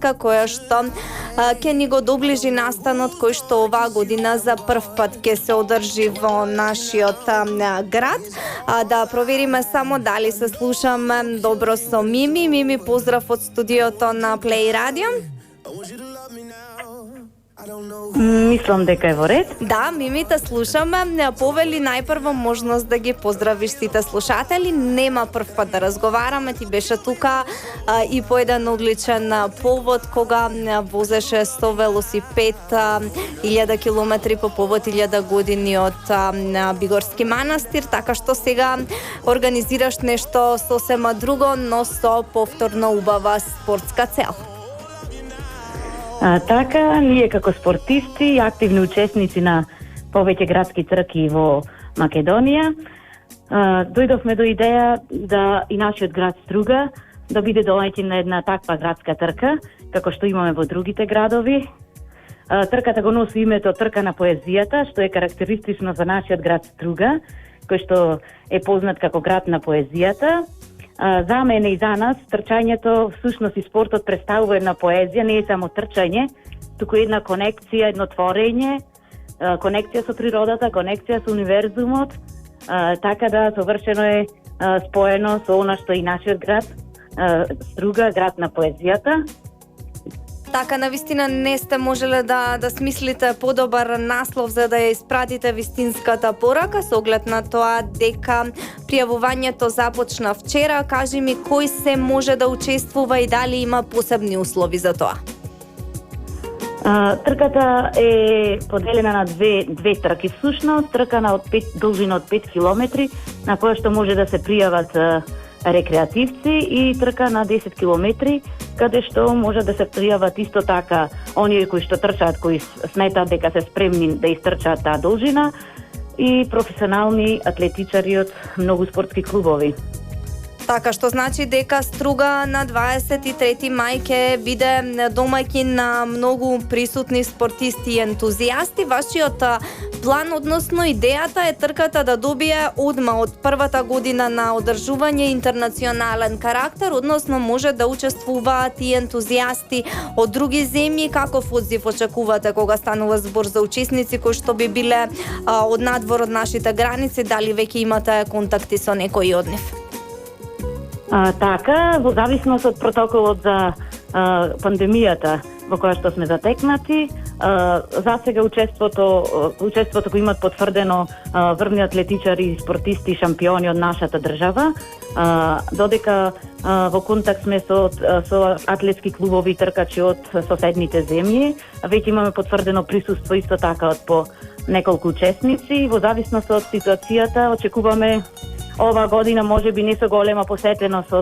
која што ќе ни го доближи настанот кој што оваа година за прв пат ќе се одржи во нашиот град. Да провериме само дали се слушаме добро со Мими. Мими, поздрав од студиото на Play Radio. Мислам дека е во ред. Да, Мими, те слушаме. Повели најпрво можност да ги поздравиш сите слушатели. Нема прв пат да разговараме, ти беше тука и по еден одличен повод кога возеше со велосипед 1000 километри по повод 1000 години од Бигорски манастир, така што сега организираш нешто сосема друго, но со повторно убава спортска цел. Така, ние како спортисти, активни учесници на повеќе градски трки во Македонија, дојдовме до идеја да и нашиот град Струга да биде домаќин на една таква градска трка, како што имаме во другите градови. Трката го носи името Трка на поезијата, што е карактеристично за нашиот град Струга, кој што е познат како град на поезијата. За мене и за нас трчањето, всушност и спортот представува една поезија, не е само трчање, туку една конекција, едно творење, конекција со природата, конекција со универзумот, така да совршено е споено со она што и нашиот град Струга, град на поезијата. Така, навистина не сте можеле да смислите подобар наслов за да ја испратите вистинската порака со оглед на тоа дека пријавувањето започна вчера. Кажи ми кој се може да учествува и дали има посебни услови за тоа? Трката е поделена на две трки всушност, трка на должина од 5 километри, на која што може да се пријават рекреативци, и трка на 10 километри, каде што може да се пријават исто така оние кои што трчаат, кои сметаат дека се спремни да истрчаат таа должина, и професионални атлетичари од многу спортски клубови. Така, што значи дека Струга на 23 мај ќе биде домаќин на многу присутни спортисти и ентузијасти. Вашиот план, односно идејата е трката да добие одма од првата година на одржување интернационален карактер, односно може да учествуваат и ентузијасти од други земји. Каков одзив очекувате кога станува збор за учесници кои што би биле од надвор од нашите граници? Дали веќе имате контакти со некои од нив? Така, во зависност од протоколот за пандемијата во која што сме затекнати, за сега учеството го имат потврдено врвни атлетичари и спортисти и шампиони од нашата држава, додека во контакт сме со атлетски клубови и тркачи од соседните земји. Веќе имаме потврдено присуство исто така од по неколку учесници. Во зависност од ситуацијата очекуваме ова година може би не со голема посетеност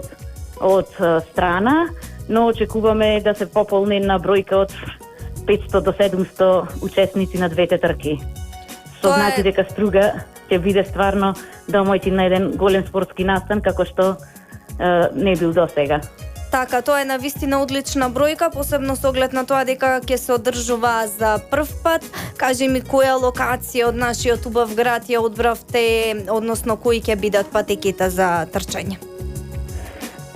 од страна, но очекуваме да се пополни на бројка од 500 до 700 учесници на двете трки. Што значи дека Струга ќе биде стварно домаќин на еден голем спортски настан како што не бил до сега. Така, тоа е навистина одлична бројка, посебно со оглед на тоа дека ќе се одржува за прв пат. Кажи ми која локација од нашиот убав град ја одбравте, односно кои ќе бидат патеките за трчање?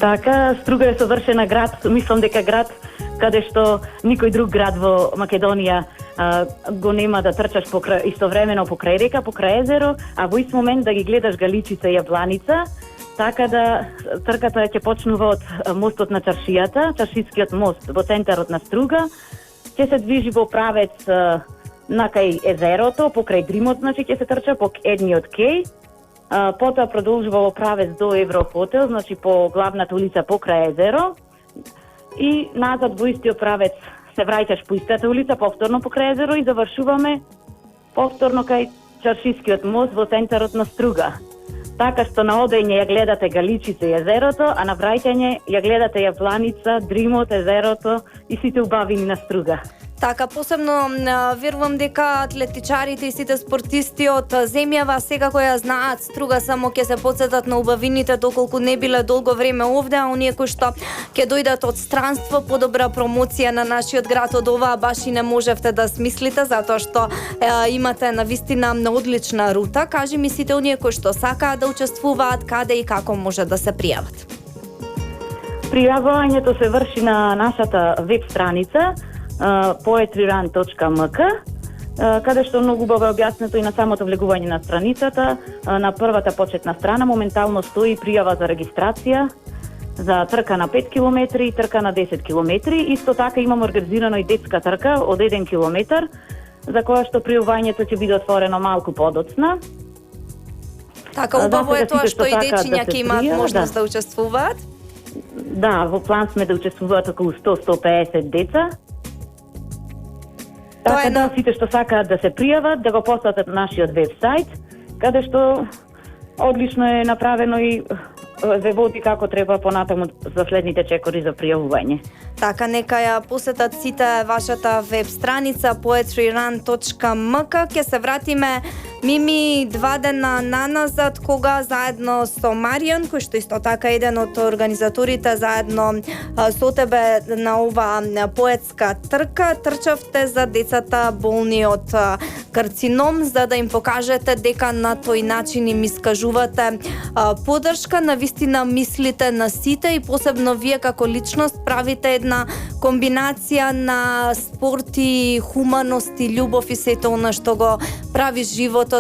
Така, Струга е совршена град, мислам дека град каде што никој друг град во Македонија го нема да трчаш истовремено покрај река, покрај езеро, а во ист момент да ги гледаш Галичица и Јабланица. Така да трката ќе почнува од мостот на Чаршијата, Чаршискиот мост во центарот на Струга, ќе се движи во правец накај езерото, покрај Дримот, значи ќе се трча по едниот кеј, потоа продолжува во правец до Еврохотел, значи по главната улица покрај езеро, и назад во истиот правец се враќаш по истата улица, повторно покрај езеро, и завршуваме повторно кај Чаршискиот мост во центарот на Струга. Така што на одење ја гледате Галичица и езерото, а на враќање ја гледате Јабланица, Дримот, езерото и сите убавини на Струга. Така, посебно верувам дека атлетичарите и сите спортисти од земјава сега кои ја знаат Струга само ќе се потсетат на убавините доколку не биле долго време овде, а оние кои што ќе дојдат од странство, подобра промоција на нашиот град од оваа баш и не можевте да смислите, затоа што имате навистина одлична рута. Кажи ми сите оние кои што сакаат да учествуваат, каде и како може да се пријават? Пријавувањето се врши на нашата веб страница poetryrun.mk, каде што многу убаво е објаснето и на самото влегување на страницата. На првата почетна страна моментално стои пријава за регистрација за трка на 5 км и трка на 10 км. Исто така имам организирано и детска трка од 1 км, за која што пријавувањето ќе биде отворено малку подоцна. Така, убаво е тоа што и дечиња ќе имаат можност да учествуваат. Да, во план сме да учествуваат околу 100-150 деца. Така да, сите што сакаат да се пријават, да го посетат нашиот веб-сайт, каде што одлично е направено и ве води како треба понатаму за следните чекори за пријавување. Така, нека ја посетат сите вашата веб страница poetryrun.mk. Ќе се вратиме, Мими, 2 дена наназад, кога заедно со Маријан, кој што исто така еден од организаторите, заедно со тебе на ова поетска трка, трчавте за децата болни од карцином, за да им покажете дека на тој начин им искажувате поддршка. Навистина мислите на сите и посебно вие како личност правите една комбинација на спорт и хуманост и љубов и сето она што го прави животот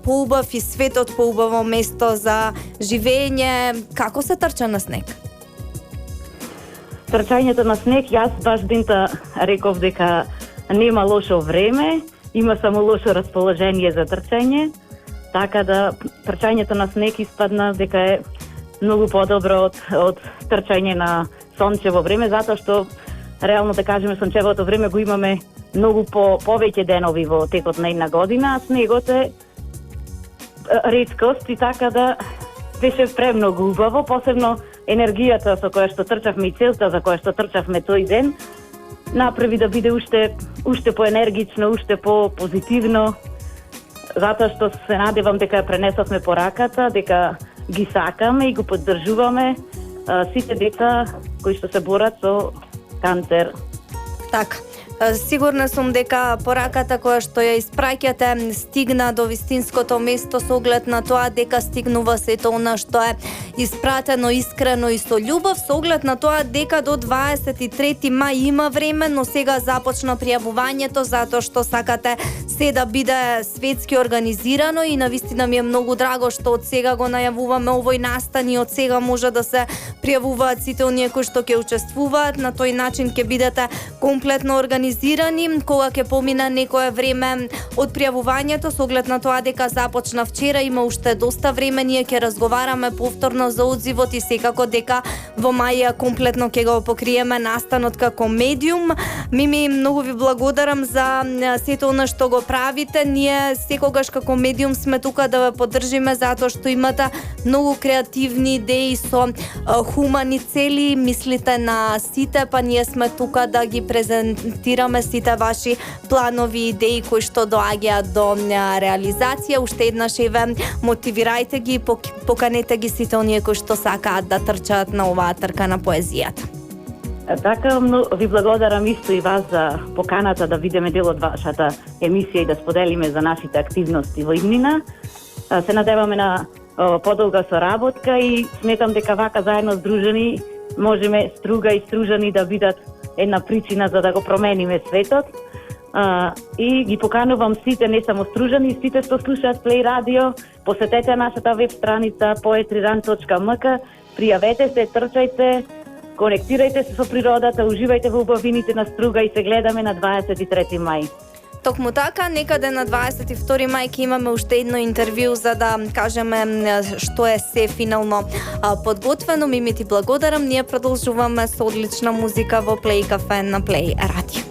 поубав и светот поубаво место за живење. Како се трча на снег? Трчањето на снег, јас баш дента реков дека нема лошо време, има само лошо расположение за трчање, така да трчањето на снег испадна дека е многу подобро од трчање на сончево време, затоа што реално да кажеме сончевото време го имаме многу повеќе денови во текот на една година, а снегот е реткост и така да беше премногу убаво, посебно енергијата со која што трчавме и целта за која што трчавме тој ден направи да биде уште поенергично, уште позитивно, затоа што се надевам дека пренесовме пораката, дека ги сакаме и го поддржуваме сите деца кои што се борат со канцер. Така. Сигурна сум дека пораката која што ја испраќате стигна до вистинското место со оглед на тоа дека стигнува сето она што е испратено искрено и со љубов, со оглед на тоа дека до 23 мај има време, но сега започна пријавувањето затоа што сакате се да биде светски организирано и навистина ми е многу драго што од сега го најавуваме овој настан и од сега може да се пријавуваат сите оние кои што ќе учествуваат. На тој начин ќе бидете комплетно организирани кога ќе помине некое време од пријавувањето, со оглед на тоа дека започна вчера, има уште доста време, ние ќе разговараме повторно за одзивот и секако дека во мај комплетно ќе го покриеме настанот како медиум. Мими, многу ви благодарам за сето она што го правите. Ние секогаш како медиум сме тука да ве поддржиме затоа што имате многу креативни идеи со хумани цели, мислите на сите, па ние сме тука да ги презентираме сите ваши планови и идеи кои што доаѓаат до реализација. Уште еднаш ве мотивирајте ги, поканете ги сите оние кои што сакаат да трчаат на оваа трка на поезијата. Така, ви благодарам исто и вас за поканата да видиме дел од вашата емисија и да споделиме за нашите активности во иднина. Се надеваме на подолга соработка и сметам дека вака заедно здружени можеме Струга и Стружани да бидат една причина за да го промениме светот. И ги поканувам сите, не само Стружани, сите што слушаат Play Radio, посетете нашата веб страница poetryrun.mk, пријавете се, трчајте, конектирајте се со природата, уживајте во убавините на Струга и се гледаме на 23 мај. Токму така, некаде на 22 мај ќе имаме уште едно интервју за да кажеме што е се финално подготвено. Мими, ти благодарам. Ние продолжуваме со одлична музика во Play Cafe на Play Radio.